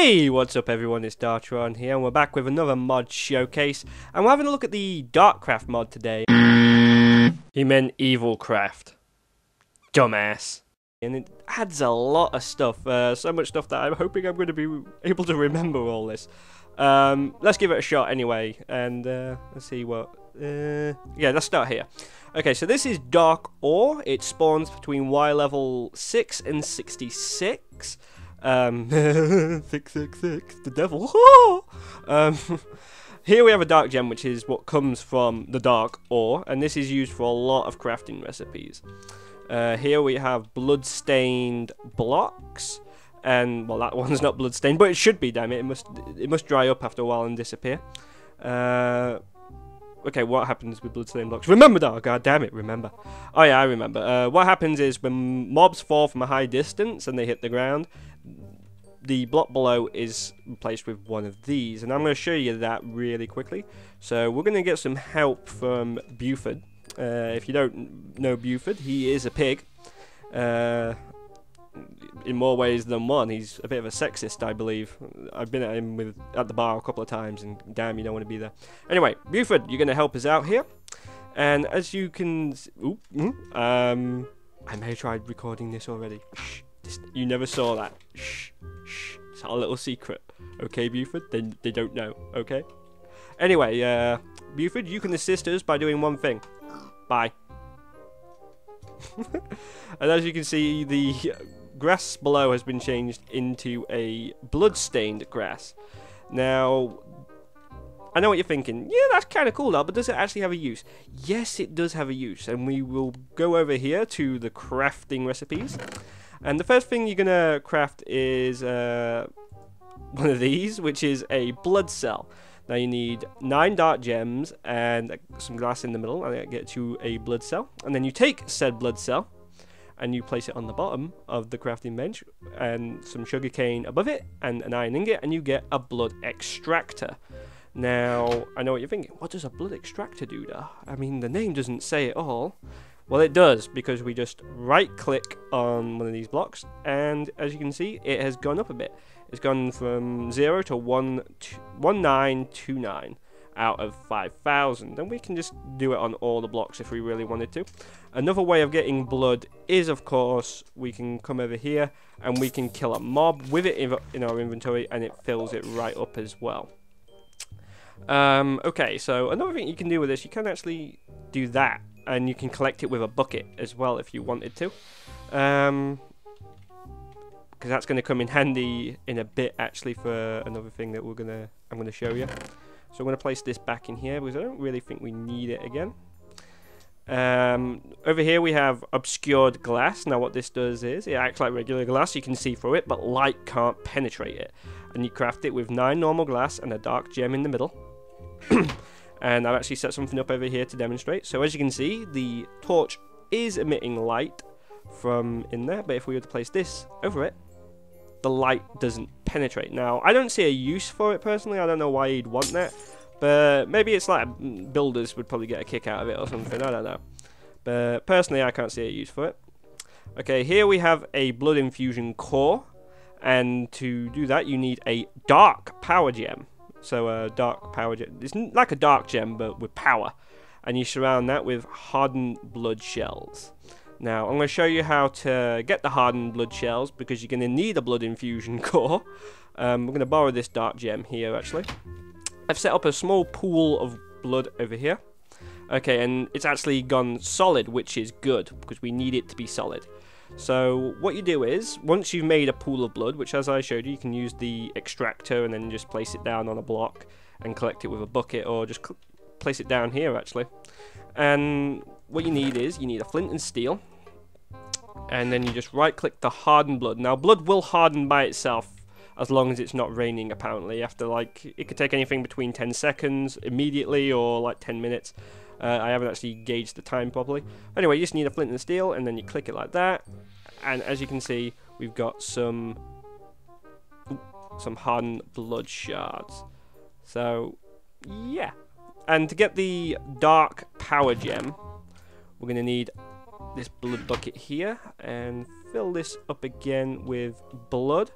Hey, what's up everyone, it's Dartron here, and we're back with another mod showcase, and we're having a look at the Dartcraft mod today. He meant EVILCRAFT. Dumbass. And it adds a lot of stuff, so much stuff that I'm hoping I'm going to be able to remember all this. Let's give it a shot anyway, and let's see what... yeah, let's start here. Okay, so this is Dark Ore. It spawns between Y level 6 and 66. 666, the devil. Here we have a dark gem, which is what comes from the dark ore, and this is used for a lot of crafting recipes. Here we have blood-stained blocks, and well, that one's not blood-stained, but it should be. Damn it! It must dry up after a while and disappear. Okay, what happens with blood-stained blocks? Remember that! Oh, God damn it! Remember? Oh yeah, I remember. What happens is when mobs fall from a high distance and they hit the ground, the block below is replaced with one of these, and I'm going to show you that really quickly. So we're going to get some help from BUFORD. If you don't know BUFORD, he is a pig. In more ways than one. He's a bit of a sexist, I believe. I've been at him at the bar a couple of times, and damn, you don't want to be there. Anyway, BUFORD, you're going to help us out here. And as you can... I may have tried recording this already. Shh. You never saw that. Shh. Shh. It's our little secret. Okay, BUFORD? They don't know. Okay? Anyway, BUFORD, you can assist us by doing one thing. Bye. And as you can see, the grass below has been changed into a blood-stained grass. Now, I know what you're thinking. Yeah, that's kind of cool, but does it actually have a use? Yes, it does have a use, and we will go over here to the crafting recipes. And the first thing you're going to craft is one of these, which is a blood cell. Now you need 9 dark gems and some glass in the middle, and that gets you a blood cell. And then you take said blood cell and you place it on the bottom of the crafting bench, and some sugarcane above it, and an iron ingot, and you get a blood extractor. Now, I know what you're thinking. What does a blood extractor do, da? I mean, the name doesn't say it all. Well, it does, because we just right-click on one of these blocks, and as you can see, it has gone up a bit. It's gone from 0 to 1929 out of 5,000, and we can just do it on all the blocks if we really wanted to. Another way of getting blood is, of course, we can come over here and we can kill a mob with it in our inventory, and it fills it right up as well. Okay, so another thing you can do with this, you can actually do that, and you can collect it with a bucket as well if you wanted to. Because that's going to come in handy in a bit, actually, for another thing that I'm going to show you. So I'm going to place this back in here because I don't really think we need it again. Over here we have obscured glass. Now what this does is it acts like regular glass. You can see through it, but light can't penetrate it. And you craft it with 9 normal glass and a dark gem in the middle. And I've actually set something up over here to demonstrate. So as you can see, the torch is emitting light from in there, but if we were to place this over it, the light doesn't penetrate. Now, I don't see a use for it personally. I don't know why you'd want that, but maybe it's like builders would probably get a kick out of it or something. I don't know. But personally, I can't see a use for it. Okay, here we have a blood infusion core, and to do that, you need a dark power gem. So a dark power gem. It's like a dark gem, but with power. And you surround that with hardened blood shells. Now, I'm going to show you how to get the hardened blood shells, because you're going to need a blood infusion core. We're going to borrow this dark gem here, actually. I've set up a small pool of blood over here. Okay, and it's actually gone solid, which is good, because we need it to be solid. So what you do is, once you've made a pool of blood, which as I showed you, you can use the extractor and then just place it down on a block and collect it with a bucket, or just place it down here actually. And what you need is, you need a flint and steel, and then you just right click the hardened blood. Now blood will harden by itself as long as it's not raining, apparently. After like, it could take anything between 10 seconds immediately or like 10 minutes. I haven't actually gauged the time properly. Anyway, you just need a flint and steel, and then you click it like that. And as you can see, we've got some hardened blood shards. So, yeah. And to get the dark power gem, we're going to need this blood bucket here, and fill this up again with blood.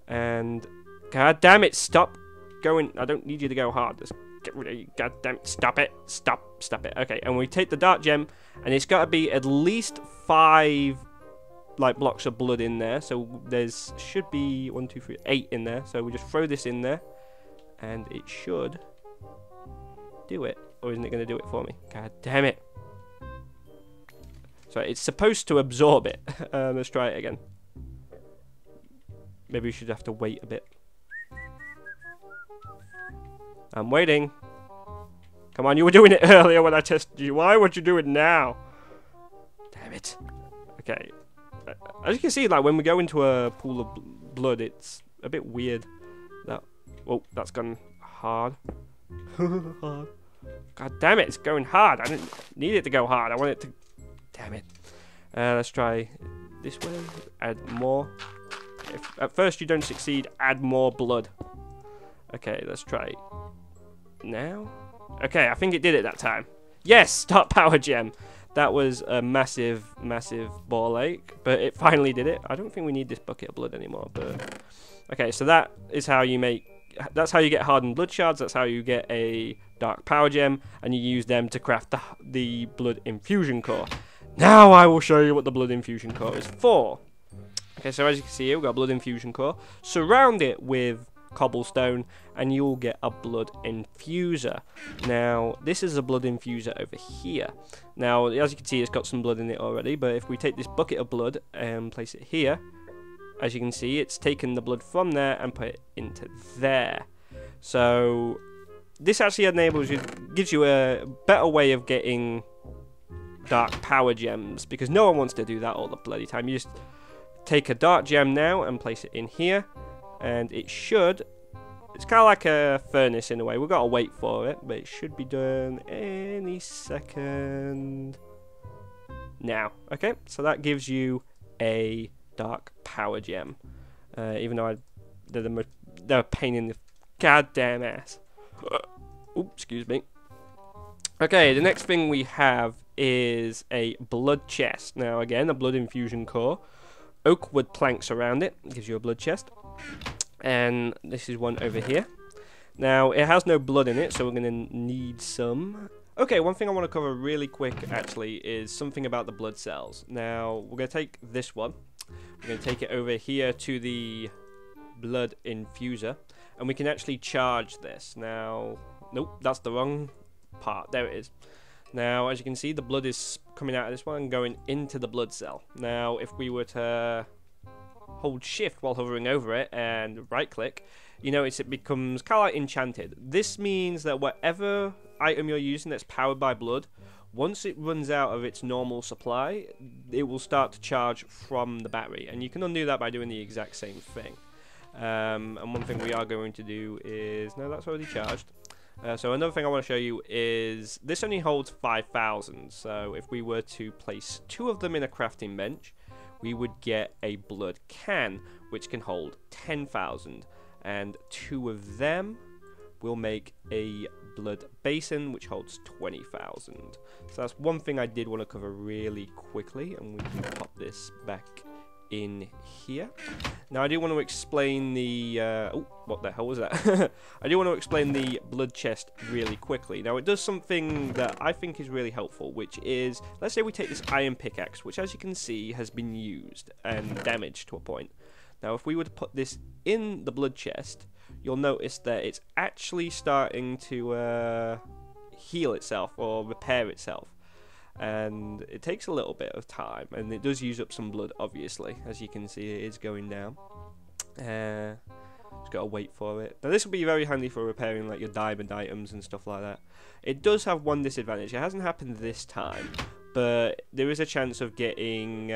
And God damn it, stop going. I don't need you to go hard. Just get rid of you. God damn it, stop it. Stop it. Okay, and we take the dark gem, and it's got to be at least 5 like blocks of blood in there. So there's should be 1, 2, 3, 8 in there. So we just throw this in there, and it should do it. Or isn't it going to do it for me? God damn it. So it's supposed to absorb it. Let's try it again. Maybe we should have to wait a bit. I'm waiting. Come on, you were doing it earlier when I tested you. Why would you do it now? Damn it. Okay. As you can see, like when we go into a pool of blood, it's a bit weird. Oh, that's gone hard. Hard. God damn it, it's going hard. I didn't need it to go hard. I want it to... Damn it. Let's try this way. Add more. If at first you don't succeed, add more blood. Okay, let's try now. Okay, I think it did it that time. Yes, start power gem. That was a massive, massive ball ache, but it finally did it. I don't think we need this bucket of blood anymore, but... Okay, so that is how you make... That's how you get hardened blood shards. That's how you get a dark power gem, and you use them to craft the blood infusion core. Now I will show you what the blood infusion core is for. Okay, so as you can see here, we've got a blood infusion core. Surround it with cobblestone, and you'll get a blood infuser. Now, this is a blood infuser over here. Now, as you can see, it's got some blood in it already, but if we take this bucket of blood and place it here, as you can see, it's taken the blood from there and put it into there. So this actually enables you, gives you a better way of getting dark power gems, because no one wants to do that all the bloody time. You just take a dark gem now and place it in here, and it should... It's kind of like a furnace in a way. We've got to wait for it, but it should be done any second now. Okay, so that gives you a dark power gem, even though they're a pain in the goddamn ass. Oops, excuse me. Okay, the next thing we have is a blood chest. Now again, a blood infusion core. Oak wood planks around it, gives you a blood chest. And this is one over here. Now, it has no blood in it, so we're going to need some. Okay, one thing I want to cover really quick, actually, is something about the blood cells. Now, we're going to take this one. We're going to take it over here to the blood infuser, and we can actually charge this. Now, nope, that's the wrong part. There it is. Now, as you can see, the blood is coming out of this one and going into the blood cell. Now, if we were to hold shift while hovering over it and right click, you notice it becomes kind of like enchanted. This means that whatever item you're using that's powered by blood, once it runs out of its normal supply, it will start to charge from the battery, and you can undo that by doing the exact same thing. And one thing we are going to do is, no, that's already charged. So another thing I want to show you is this only holds 5,000, so if we were to place 2 of them in a crafting bench, we would get a blood can, which can hold 10,000, and 2 of them will make a blood basin, which holds 20,000. So that's one thing I did want to cover really quickly, and we can pop this back in here. Now I do want to explain the oh, what the hell was that? I do want to explain the blood chest really quickly. Now it does something that I think is really helpful, which is, let's say we take this iron pickaxe, which as you can see has been used and damaged to a point. Now if we were to put this in the blood chest, you'll notice that it's actually starting to heal itself or repair itself. And it takes a little bit of time, and it does use up some blood, obviously. As you can see, it is going down. Just gotta wait for it. Now this will be very handy for repairing like your diamond items and stuff like that. It does have one disadvantage. It hasn't happened this time, but there is a chance of getting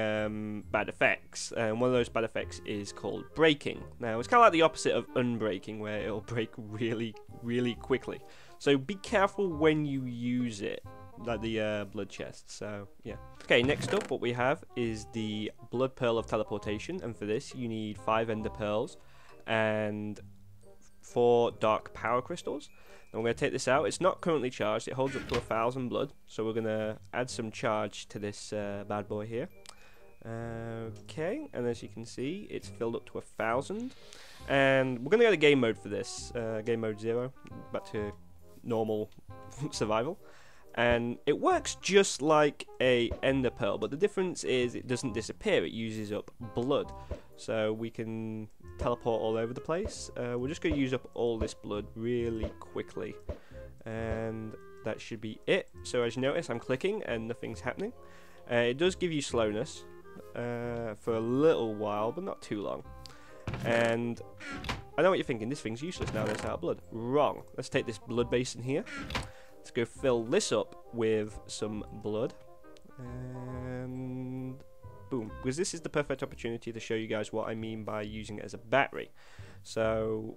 bad effects, and one of those bad effects is called breaking. Now it's kind of like the opposite of unbreaking, where it'll break really, really quickly. So be careful when you use it, like the blood chest. So yeah. Okay, next up what we have is the blood pearl of teleportation, and for this you need 5 ender pearls and 4 dark power crystals. And we're going to take this out. It's not currently charged. It holds up to 1,000 blood, so we're going to add some charge to this bad boy here. Okay, and as you can see, it's filled up to 1,000. And we're going to go to game mode for this. Game mode 0. Back to normal survival. And it works just like a ender pearl, but the difference is it doesn't disappear, it uses up blood. So we can teleport all over the place. We're just going to use up all this blood really quickly. And that should be it. So as you notice, I'm clicking and nothing's happening. It does give you slowness for a little while, but not too long. And I know what you're thinking, this thing's useless now that it's out of blood. Wrong. Let's take this blood basin here. Let's go fill this up with some blood. And boom. Because this is the perfect opportunity to show you guys what I mean by using it as a battery. So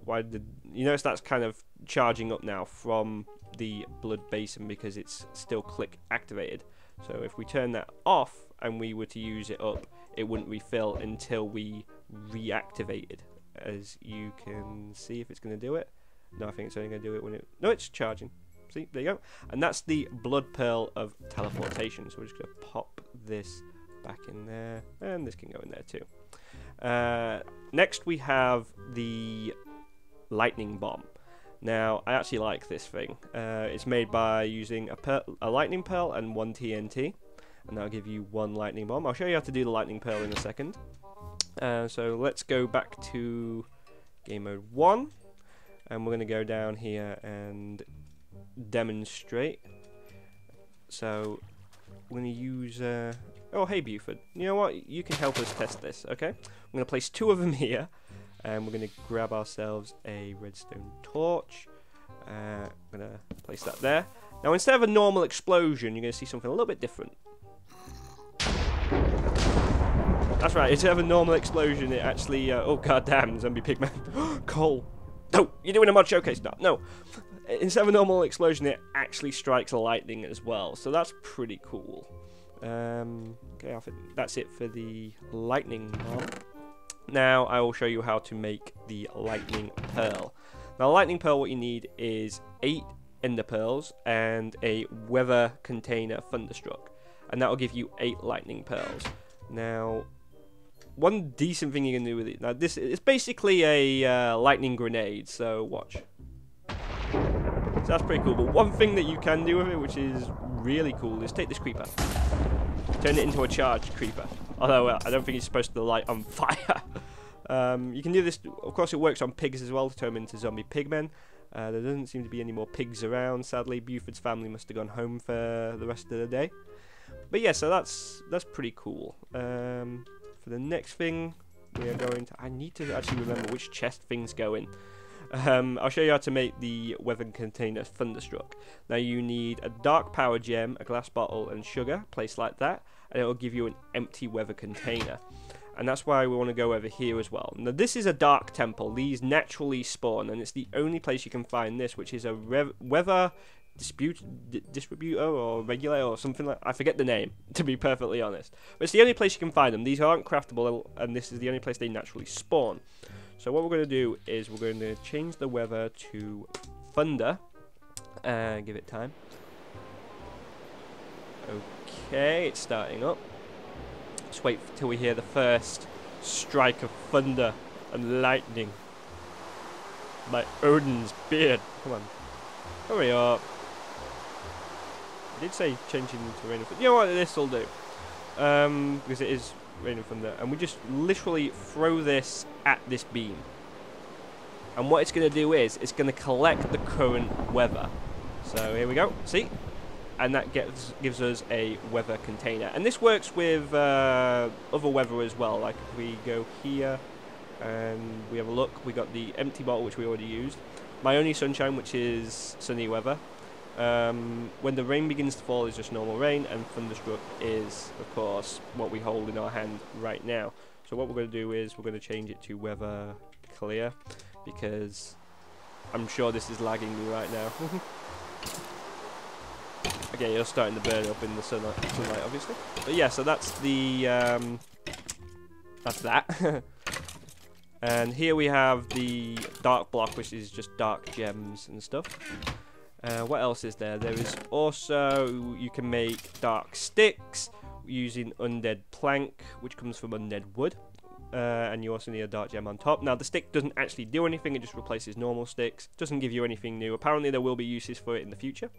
you notice that's kind of charging up now from the blood basin because it's still click activated. So if we turn that off and we were to use it up, it wouldn't refill until we reactivated. As you can see, if it's going to do it. No, I think it's only going to do it when it... No, it's charging. See, there you go. And that's the blood pearl of teleportation. So we're just going to pop this back in there. And this can go in there too. Next we have the lightning bomb. Now, I actually like this thing. It's made by using a lightning pearl and 1 TNT. And that'll give you 1 lightning bomb. I'll show you how to do the lightning pearl in a second. So let's go back to game mode 1. And we're going to go down here and demonstrate. So we're going to use... oh, hey, Buford. You know what? You can help us test this, okay? I'm going to place 2 of them here. And we're going to grab ourselves a redstone torch. I'm going to place that there. Now, instead of a normal explosion, you're going to see something a little bit different. That's right, instead of a normal explosion, it actually... oh, goddamn, zombie pigman. Coal. No, you're doing a mod showcase now. No. Instead of a normal explosion, it actually strikes lightning as well. So that's pretty cool. Okay, I think that's it for the lightning bomb. Now I will show you how to make the lightning pearl. Now, lightning pearl, what you need is 8 ender pearls and a weather container thunderstruck. And that will give you 8 lightning pearls. Now, one decent thing you can do with it. Now, this is basically a lightning grenade, so watch. So that's pretty cool. But one thing that you can do with it, which is really cool, is take this creeper, turn it into a charged creeper. Although I don't think it's supposed to light on fire. You can do this. Of course, it works on pigs as well to turn them into zombie pigmen. There doesn't seem to be any more pigs around. Sadly, Buford's family must have gone home for the rest of the day. But yeah, so that's pretty cool. For the next thing, we are going to... I need to actually remember which chest things go in. I'll show you how to make the weather container thunderstruck. Now you need a dark power gem, a glass bottle, and sugar placed like that, and it will give you an empty weather container. And that's why we want to go over here as well. Now this is a dark temple. These naturally spawn, and it's the only place you can find this, which is a weather distributor or regulator or something like... I forget the name, to be perfectly honest. But it's the only place you can find them. These aren't craftable, and this is the only place they naturally spawn. So what we're going to do is we're going to change the weather to thunder. And give it time. Okay, it's starting up. Just wait till we hear the first strike of thunder and lightning. By Odin's beard. Come on. Hurry up. I did say changing to rain and thunder. You know what, this will do. Because it is rain and thunder. And we just literally throw this at this beam. And what it's going to do is, it's going to collect the current weather. So here we go. See? And that gives us a weather container. And this works with other weather as well. Like if we go here and we have a look, we got the empty bottle, which we already used. My only sunshine, which is sunny weather. When the rain begins to fall, is just normal rain, and thunderstruck is, of course, what we hold in our hand right now. So what we're going to do is we're going to change it to weather clear, because I'm sure this is lagging me right now. Okay, you're starting to burn up in the sunlight obviously. But yeah, so that's the that's that. And here we have the dark block, which is just dark gems and stuff. What else is there? There is also, you can make dark sticks using undead plank, which comes from undead wood. and you also need a dark gem on top. Now the stick doesn't actually do anything, it just replaces normal sticks, doesn't give you anything new. Apparently there will be uses for it in the future.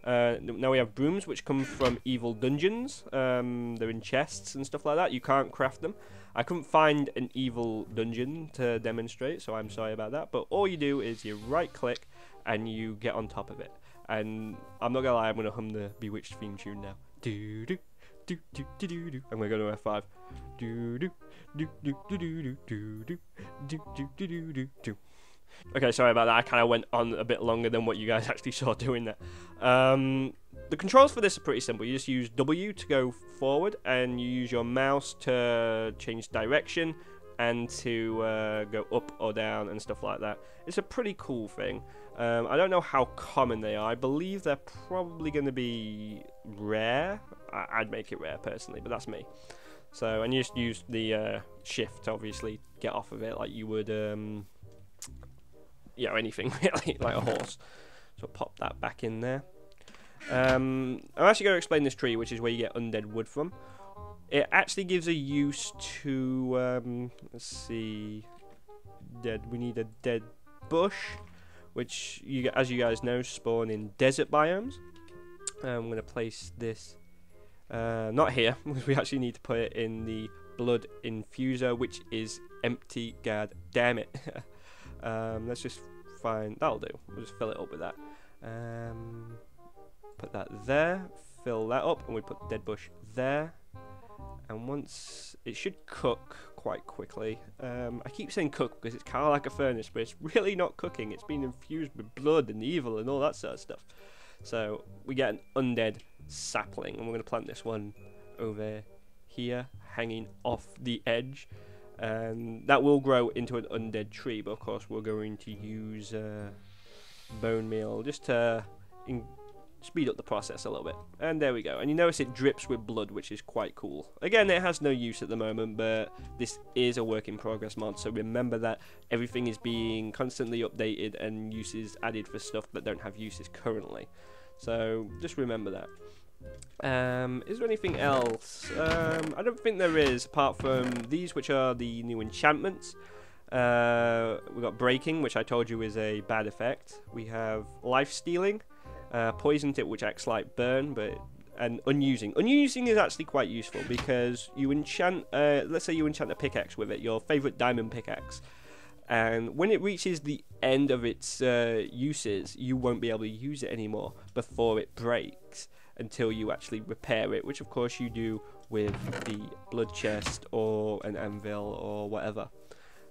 Now we have brooms, which come from evil dungeons. They're in chests and stuff like that. You can't craft them. I couldn't find an evil dungeon to demonstrate, so I'm sorry about that. But all you do is you right click and you get on top of it. And I'm not gonna lie, I'm gonna hum the Bewitched theme tune now. Do do do do do do do. I'm gonna go to F5. Do do do do do do do do do do do do do do. Okay, sorry about that. I kind of went on a bit longer than what you guys actually saw doing that. The controls for this are pretty simple. You just use W to go forward, and you use your mouse to change direction and to go up or down and stuff like that. It's a pretty cool thing. I don't know how common they are. I believe they're probably going to be rare. I'd make it rare personally, but that's me. So, and you just use the shift to obviously get off of it like you would... yeah, anything really, like a horse. So pop that back in there. I'm actually going to explain this tree, which is where you get undead wood from. It actually gives a use to, let's see, we need a dead bush, which, as you guys know, spawn in desert biomes. I'm going to place this, not here, because we actually need to put it in the blood infuser, which is empty, god damn it. Let's just find, that'll do, we'll just fill it up with that. Put that there, fill that up, and we put the dead bush there. And once, it should cook quite quickly. I keep saying cook because it's kind of like a furnace, but it's really not cooking. It's been infused with blood and evil and all that sort of stuff. So we get an undead sapling, and we're going to plant this one over here, hanging off the edge. And that will grow into an undead tree, but of course we're going to use bone meal just to speed up the process a little bit. And there we go. And you notice it drips with blood, which is quite cool. Again, it has no use at the moment, but this is a work in progress mod, so remember that everything is being constantly updated and uses added for stuff that don't have uses currently. So just remember that. Is there anything else? I don't think there is, apart from these, which are the new enchantments. We've got breaking, which I told you is a bad effect. We have life stealing, poison tip, which acts like burn, and unusing. Unusing is actually quite useful because you enchant, let's say you enchant a pickaxe with it, your favorite diamond pickaxe. And when it reaches the end of its uses, you won't be able to use it anymore before it breaks, until you actually repair it, which of course you do with the blood chest or an anvil or whatever.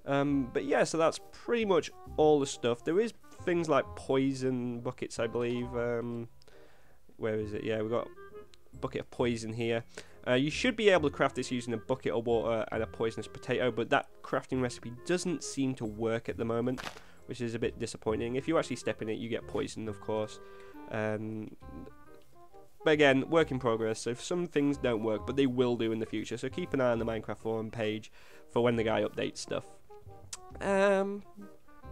But yeah, so that's pretty much all the stuff. There is things like poison buckets, I believe. Where is it? Yeah, we've got a bucket of poison here. You should be able to craft this using a bucket of water and a poisonous potato, but that crafting recipe doesn't seem to work at the moment, which is a bit disappointing. If you actually step in it, you get poison, of course. But again, work in progress, so some things don't work, but they will do in the future, so keep an eye on the Minecraft forum page for when the guy updates stuff. Yeah,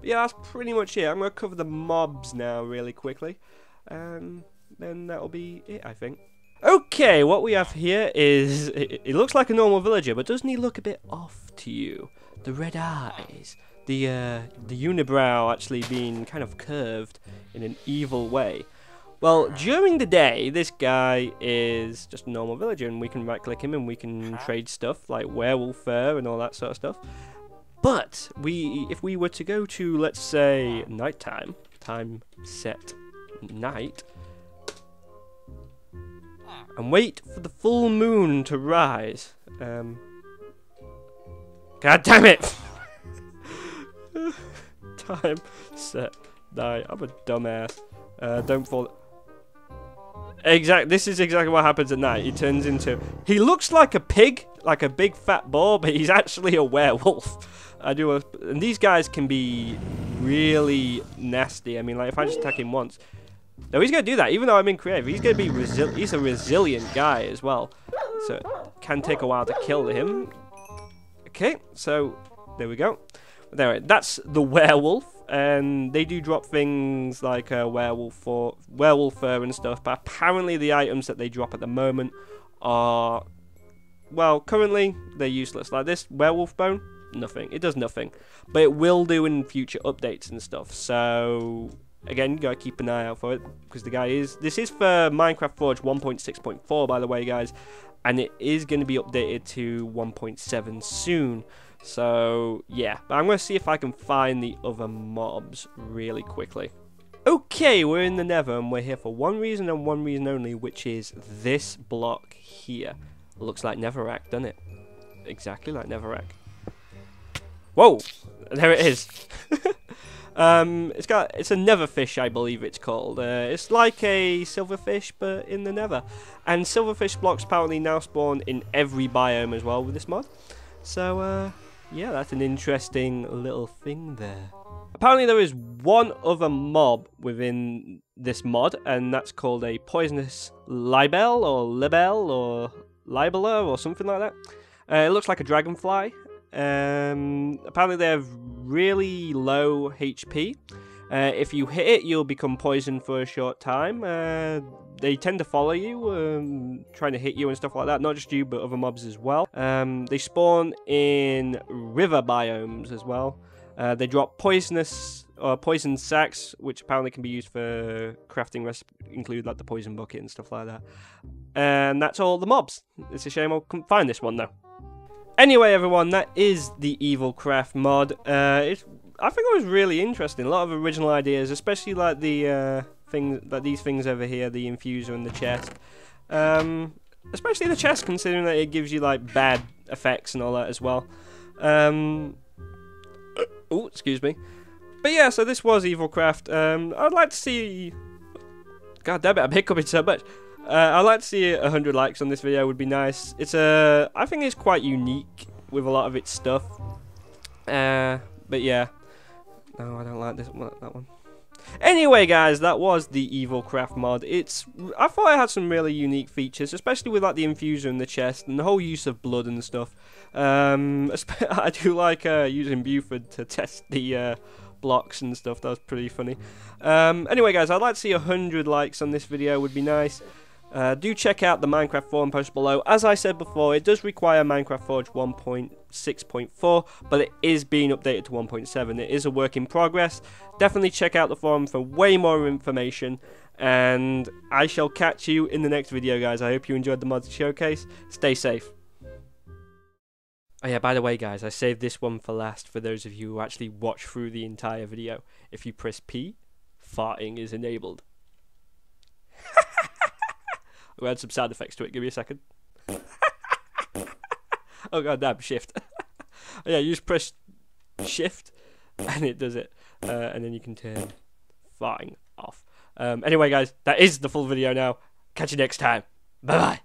that's pretty much it. I'm going to cover the mobs now really quickly, and then that'll be it, I think. Okay, what we have here is, it looks like a normal villager, but doesn't he look a bit off to you? The red eyes, the unibrow actually being kind of curved in an evil way. Well, during the day, this guy is just a normal villager, and we can right-click him, and we can trade stuff like werewolf fur and all that sort of stuff. But if we were to go to, let's say, nighttime, time set night, and wait for the full moon to rise. God damn it! Time set night. I'm a dumbass. Don't fall. This is exactly what happens at night. He turns into... He looks like a pig, like a big fat boar, but he's actually a werewolf. And these guys can be really nasty. I mean, like, if I just attack him once... No, he's going to do that, even though I'm in creative. He's going to be he's a resilient guy as well. So, it can take a while to kill him. Okay, so, there we go. There, that's the werewolf. And they do drop things like werewolf fur and stuff, but apparently the items that they drop at the moment are well, currently they're useless. Like this werewolf bone, nothing. It does nothing, but it will do in future updates and stuff. So again, you gotta keep an eye out for it because this is for Minecraft Forge 1.6.4, by the way, guys, and it is going to be updated to 1.7 soon. So yeah, but I'm gonna see if I can find the other mobs really quickly. Okay, we're in the Nether and we're here for one reason and one reason only, which is this block here. Looks like Netherrack, doesn't it? Exactly like Netherrack. Whoa! There it is. It's a Netherfish, I believe it's called. It's like a silverfish, but in the Nether. And silverfish blocks apparently now spawn in every biome as well with this mod. So yeah, that's an interesting little thing there. Apparently there is one other mob within this mod, and that's called a poisonous libel or libeler or something like that. It looks like a dragonfly. Apparently they have really low HP. If you hit it, you'll become poisoned for a short time. They tend to follow you, trying to hit you and stuff like that. Not just you, but other mobs as well. They spawn in river biomes as well. They drop poisonous or poison sacks, which apparently can be used for crafting recipes, include like the poison bucket and stuff like that. And that's all the mobs. It's a shame I couldn't find this one though. Anyway, everyone, that is the EVILCRAFT mod. I think it was really interesting. A lot of original ideas, especially like the these things over here, the infuser and the chest. Especially the chest, considering that it gives you like bad effects and all that as well. Oh, excuse me. But yeah, so this was EVILCRAFT. I'd like to see. God damn it, I'm hiccuping so much. I'd like to see 100 likes on this video. Would be nice. I think it's quite unique with a lot of its stuff. But yeah, no, I don't like that one. Anyway, guys, that was the EVILCRAFT mod. I thought it had some really unique features, especially with like the infuser in the chest and the whole use of blood and stuff. I do like using BUFORD to test the blocks and stuff. That was pretty funny. Anyway, guys, I'd like to see 100 likes on this video. Would be nice. Do check out the Minecraft forum post below. As I said before, it does require Minecraft Forge 1.6.4, but it is being updated to 1.7. It is a work in progress. Definitely check out the forum for way more information, and I shall catch you in the next video, guys. I hope you enjoyed the mods showcase. Stay safe. Oh yeah, by the way, guys, I saved this one for last for those of you who actually watch through the entire video. If you press P, farting is enabled. We'll add some sound effects to it. Give me a second. Oh god damn, shift. Yeah, you just press shift and it does it. And then you can turn farting off. Anyway, guys, that is the full video now. Catch you next time. Bye bye.